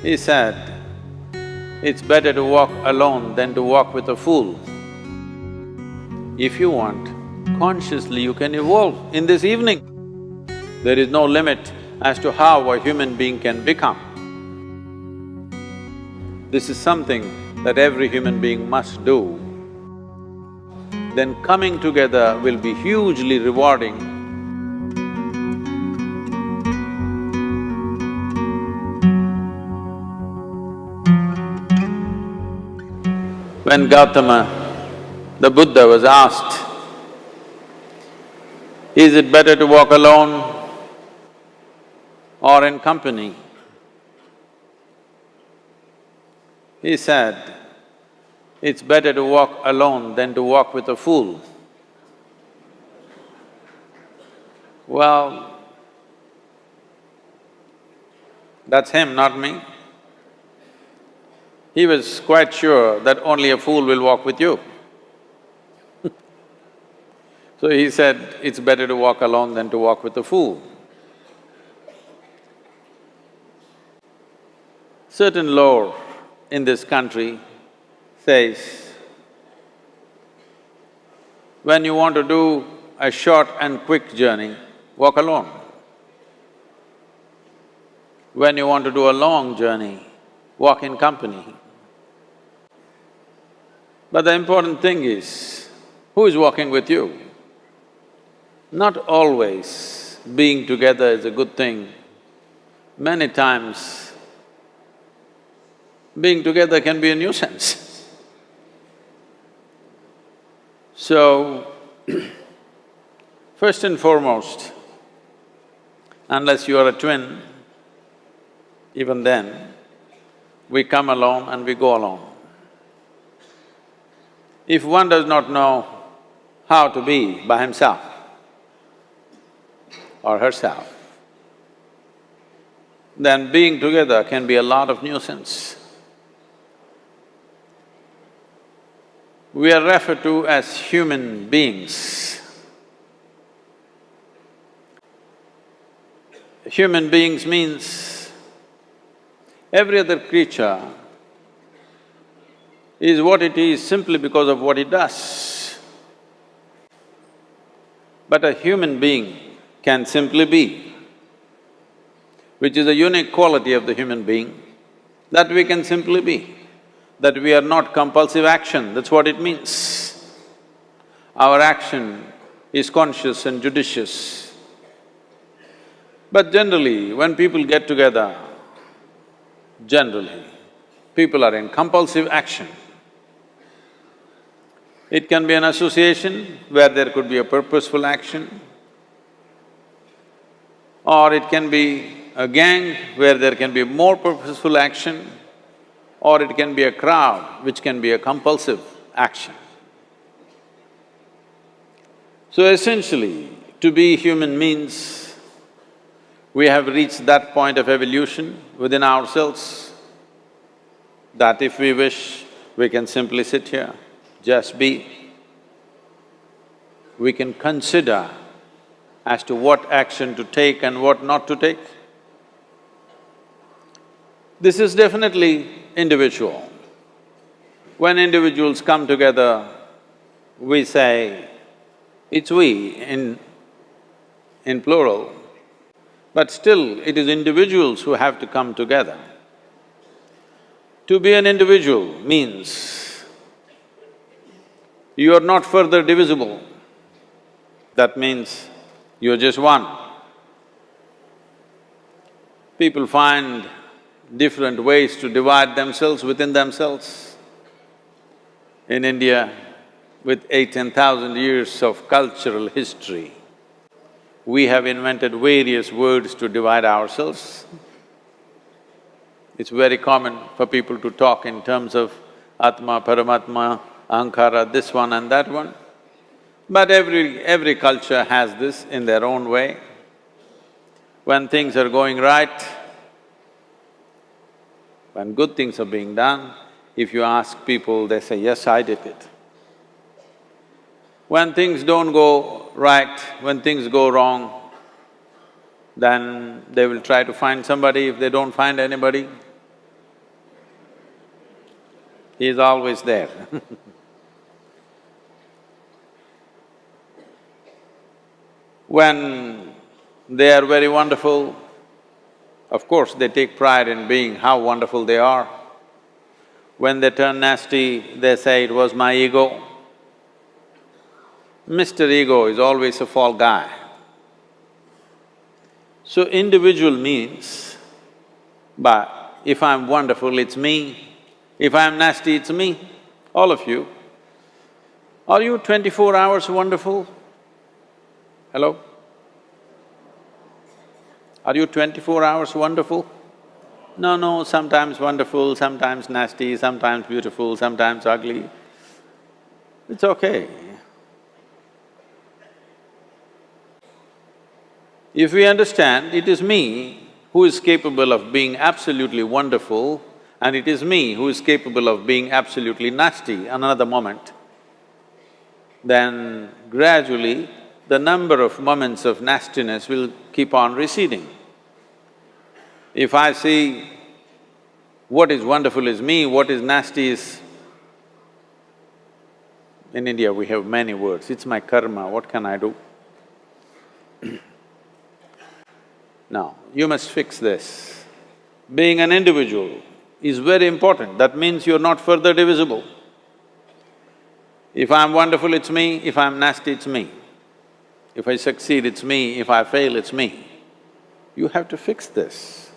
He said, it's better to walk alone than to walk with a fool. If you want, consciously you can evolve in this evening. There is no limit as to how a human being can become. This is something that every human being must do. Then coming together will be hugely rewarding. When Gautama, the Buddha, was asked, is it better to walk alone or in company? He said, it's better to walk alone than to walk with a fool. Well, that's him, not me. He was quite sure that only a fool will walk with you. So he said, it's better to walk alone than to walk with a fool. Certain lore in this country says, when you want to do a short and quick journey, walk alone. When you want to do a long journey, walk in company. But the important thing is, who is walking with you? Not always being together is a good thing. Many times, being together can be a nuisance. So, first and foremost, unless you are a twin, even then, we come alone and we go alone. If one does not know how to be by himself or herself, then being together can be a lot of nuisance. We are referred to as human beings. Human beings means every other creature is what it is simply because of what it does. But a human being can simply be, which is a unique quality of the human being, that we can simply be, that we are not compulsive action, that's what it means. Our action is conscious and judicious. But generally, when people get together, generally, people are in compulsive action. It can be an association where there could be a purposeful action, or it can be a gang where there can be more purposeful action, or it can be a crowd which can be a compulsive action. So essentially, to be human means we have reached that point of evolution within ourselves that if we wish, we can simply sit here, just be. We can consider as to what action to take and what not to take. This is definitely individual. When individuals come together, we say, it's we in plural, but still it is individuals who have to come together. To be an individual means you are not further divisible. That means you're just one. People find different ways to divide themselves within themselves. In India, with 8,000–10,000 years of cultural history, we have invented various words to divide ourselves. It's very common for people to talk in terms of Atma, Paramatma, Ahankara, this one and that one. But every culture has this in their own way. When things are going right, when good things are being done, if you ask people, they say, yes, I did it. When things don't go right, when things go wrong, then they will try to find somebody. If they don't find anybody, He is always there. When they are very wonderful, of course they take pride in being how wonderful they are. When they turn nasty, they say, "It was my ego." Mr. Ego is always a fall guy. So individual means, but if I'm wonderful, it's me. If I'm nasty, it's me. All of you. Are you 24 hours wonderful? Hello? Are you 24 hours wonderful? No, sometimes wonderful, sometimes nasty, sometimes beautiful, sometimes ugly. It's okay. If we understand it is me who is capable of being absolutely wonderful and it is me who is capable of being absolutely nasty another moment, then gradually the number of moments of nastiness will keep on receding. If I see what is wonderful is me, what is nasty is… In India we have many words, it's my karma, what can I do? Now, you must fix this. Being an individual is very important, that means you're not further divisible. If I'm wonderful, it's me, if I'm nasty, it's me. If I succeed, it's me, if I fail, it's me. You have to fix this.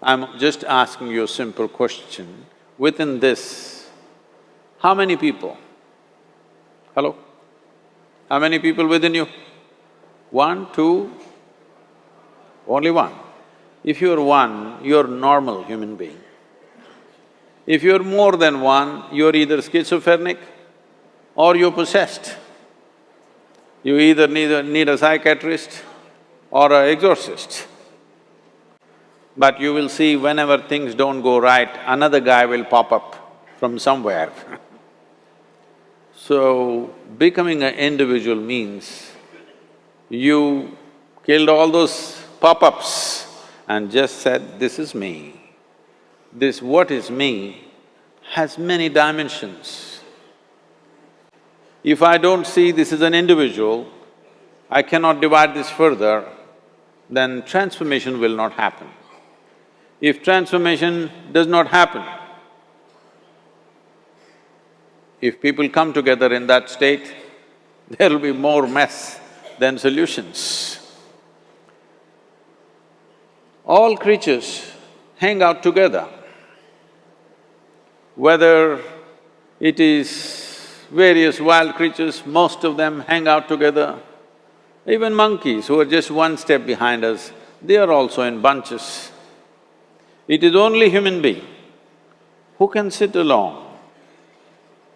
I'm just asking you a simple question. Within this, how many people? Hello? How many people within you? One, two? Only one. If you're one, you're normal human being. If you're more than one, you're either schizophrenic or you're possessed. You either need a psychiatrist or an exorcist. But you will see whenever things don't go right, another guy will pop up from somewhere. So, becoming an individual means you killed all those pop-ups and just said, "This is me." This what is me has many dimensions. If I don't see this is an individual, I cannot divide this further, then transformation will not happen. If transformation does not happen, if people come together in that state, there will be more mess than solutions. All creatures hang out together. Whether it is various wild creatures, most of them hang out together. Even monkeys who are just one step behind us, they are also in bunches. It is only human being who can sit alone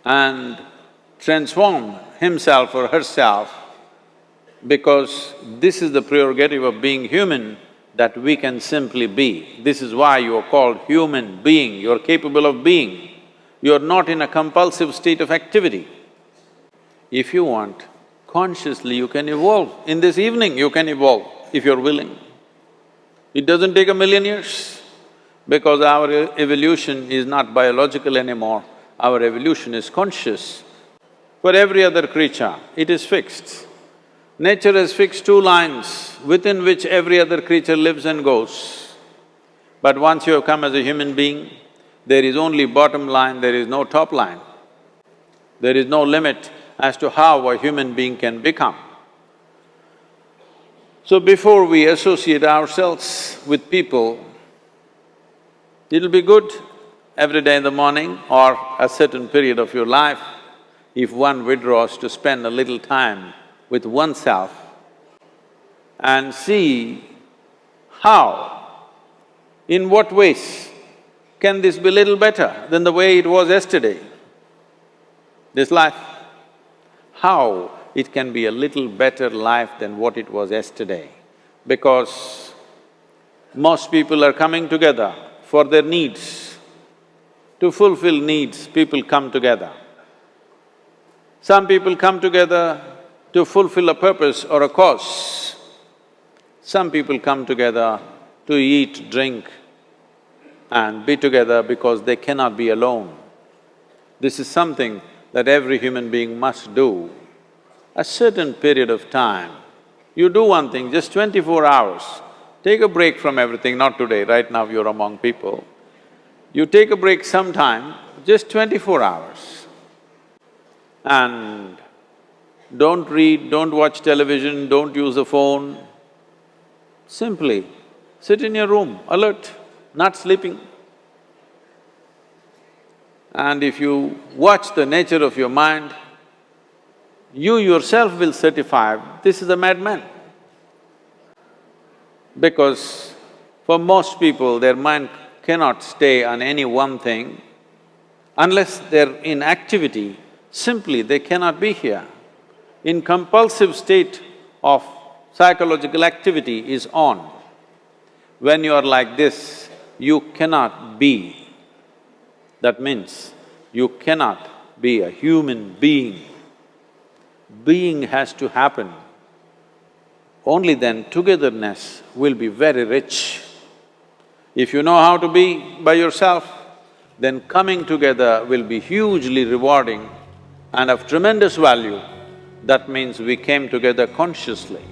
and transform himself or herself, because this is the prerogative of being human, that we can simply be. This is why you are called human being, you're capable of being. You're not in a compulsive state of activity. If you want, consciously you can evolve. In this evening you can evolve, if you're willing. It doesn't take 1,000,000 years, because our evolution is not biological anymore, our evolution is conscious. For every other creature, it is fixed. Nature has fixed two lines within which every other creature lives and goes. But once you have come as a human being, there is only bottom line, there is no top line. There is no limit as to how a human being can become. So before we associate ourselves with people, it'll be good every day in the morning or a certain period of your life, if one withdraws to spend a little time with oneself and see how, in what ways can this be little better than the way it was yesterday, this life? How it can be a little better life than what it was yesterday? Because most people are coming together for their needs. To fulfill needs, people come together. Some people come together to fulfill a purpose or a cause. Some people come together to eat, drink and be together because they cannot be alone. This is something that every human being must do. A certain period of time, you do one thing, just 24 hours, take a break from everything, not today, right now you're among people. You take a break sometime, just 24 hours. And don't read, don't watch television, don't use the phone. Simply sit in your room, alert, not sleeping. And if you watch the nature of your mind, you yourself will certify, this is a madman. Because for most people, their mind cannot stay on any one thing. Unless they're in activity, simply they cannot be here. In compulsive state of psychological activity is on. When you are like this, you cannot be. That means you cannot be a human being. Being has to happen. Only then togetherness will be very rich. If you know how to be by yourself, then coming together will be hugely rewarding and of tremendous value. That means we came together consciously.